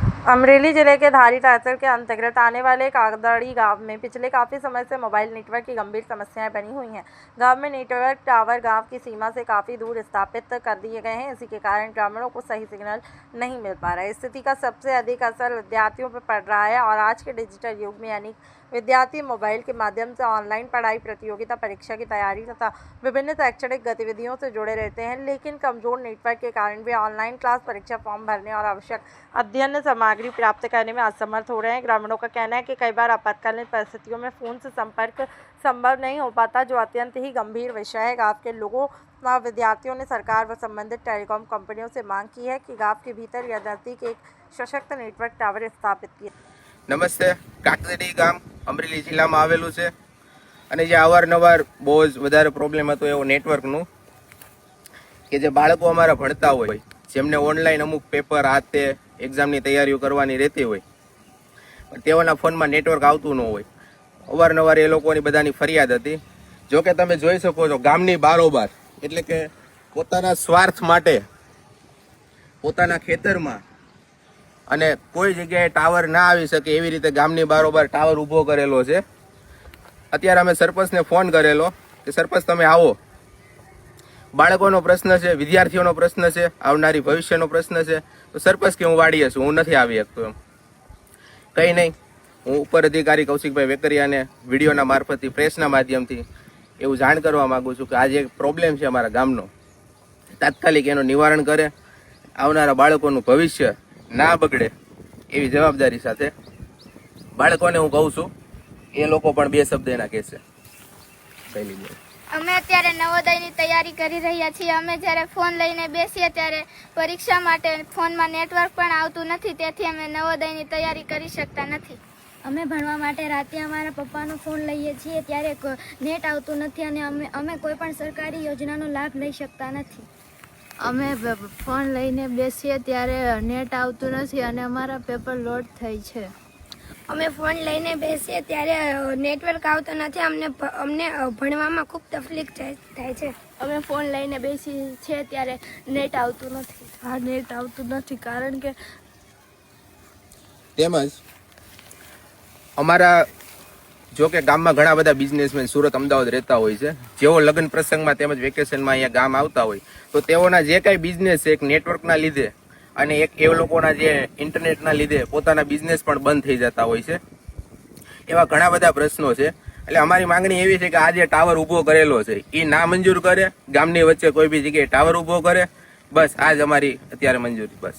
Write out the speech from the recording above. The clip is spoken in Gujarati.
अमरेली जिले के धारी तहसील के अंतर्गत आने वाले कागदड़ी गांव में पिछले काफ़ी समय से मोबाइल नेटवर्क की गंभीर समस्याएं बनी हुई हैं। गांव में नेटवर्क टावर गांव की सीमा से काफ़ी दूर स्थापित कर दिए गए हैं। इसी के कारण ग्रामीणों को सही सिग्नल नहीं मिल पा रहा है। इस स्थिति का सबसे अधिक असर विद्यार्थियों पर पड़ रहा है और आज के डिजिटल युग में यानी विद्यार्थी मोबाइल के माध्यम से ऑनलाइन पढ़ाई, प्रतियोगिता परीक्षा की तैयारी तथा विभिन्न शैक्षणिक गतिविधियों से जुड़े रहते हैं, लेकिन कमजोर नेटवर्क के कारण वे ऑनलाइन क्लास, परीक्षा फॉर्म भरने और आवश्यक अध्ययन सामग्री प्राप्त करने में असमर्थ हो रहे हैं। ग्रामीणों का कहना है कि कई बार आपातकालीन परिस्थितियों में फ़ोन से संपर्क संभव नहीं हो पाता, जो अत्यंत ही गंभीर विषय है। गाँव के लोगों व विद्यार्थियों ने सरकार व संबंधित टेलीकॉम कंपनियों से मांग की है कि गाँव के भीतर या नज़दीक एक सशक्त नेटवर्क टावर स्थापित किए। નમસ્તે. કાકદડી ગામ અમરેલી જિલ્લામાં આવેલું છે અને જે અવારનવાર બહુ જ વધારે પ્રોબ્લેમ હતો એવો નેટવર્કનું, કે જે બાળકો અમારા ભણતા હોય, જેમને ઓનલાઈન અમુક પેપર હાથે એક્ઝામની તૈયારીઓ કરવાની રહેતી હોય, પણ તેઓના ફોનમાં નેટવર્ક આવતું ન હોય. અવારનવાર એ લોકોની બધાની ફરિયાદ હતી. જો કે તમે જોઈ શકો છો, ગામની બારોબાર એટલે કે પોતાના સ્વાર્થ માટે પોતાના ખેતરમાં અને કોઈ જગ્યાએ ટાવર ના આવી શકે એવી રીતે ગામની બારોબાર ટાવર ઊભો કરેલો છે. અત્યારે અમે સરપંચને ફોન કરેલો કે સરપંચ તમે આવો, બાળકોનો પ્રશ્ન છે, વિદ્યાર્થીઓનો પ્રશ્ન છે, આવનારી ભવિષ્યનો પ્રશ્ન છે. તો સરપંચ કે હું વાડીએ છું, હું નથી આવી શકતો. એમ કંઈ નહીં, હું ઉપર અધિકારી કૌશિકભાઈ વેકરિયાને વિડીયોના મારફતથી, પ્રેસના માધ્યમથી એવું જાણ કરવા માગું છું કે આ જે પ્રોબ્લેમ છે અમારા ગામનો, તાત્કાલિક એનું નિવારણ કરે, આવનારા બાળકોનું ભવિષ્ય ના બગડે એવી જવાબદારી સાથે બાળકોને હું કહું છું. એ લોકો પણ બે શબ્દ એના કહેશે. અમે અત્યારે નવોદયની તૈયારી કરી રહ્યા છીએ. અમે જ્યારે ફોન લઈને બેસીએ ત્યારે પરીક્ષા માટે ફોનમાં નેટવર્ક પણ આવતું નથી, તેથી અમે નવોદયની તૈયારી કરી શકતા નથી. અમે ભણવા માટે રાતે અમારા પપ્પાનો ફોન લઈએ છીએ ત્યારે નેટ આવતું નથી અને અમે કોઈ પણ સરકારી યોજનાનો લાભ લઈ શકતા નથી. અમે ફોન લઈને બેસીએ ત્યારે નેટ આવતું નથી અને અમારા પેપર લોડ થાય છે. અમે ફોન લઈને બેસીએ ત્યારે નેટવર્ક આવતું નથી. અમને ભણવામાં ખૂબ તકલીફ થાય છે. અમે ફોન લઈને બેસીએ છીએ ત્યારે નેટ આવતું નથી. હા, નેટ આવતું નથી કારણ કે તેમજ અમારા જો કે ગામમાં ઘણા બધા બિઝનેસમેન સુરત, અમદાવાદ રહેતા હોય છે. જેઓ લગ્ન પ્રસંગમાં તેમજ વેકેશનમાં અહીંયા ગામ આવતા હોય તો તેઓના જે કાંઈ બિઝનેસ છે, એક નેટવર્કના લીધે અને એક એ લોકોના જે ઇન્ટરનેટના લીધે પોતાના બિઝનેસ પણ બંધ થઈ જતા હોય છે. એવા ઘણા બધા પ્રશ્નો છે. એટલે અમારી માંગણી એવી છે કે આ જે ટાવર ઊભો કરેલો છે એ ના મંજૂર કરે, ગામની વચ્ચે કોઈ બી જગ્યાએ ટાવર ઊભો કરે. બસ આ જ અમારી અત્યારે મંજૂરી. બસ.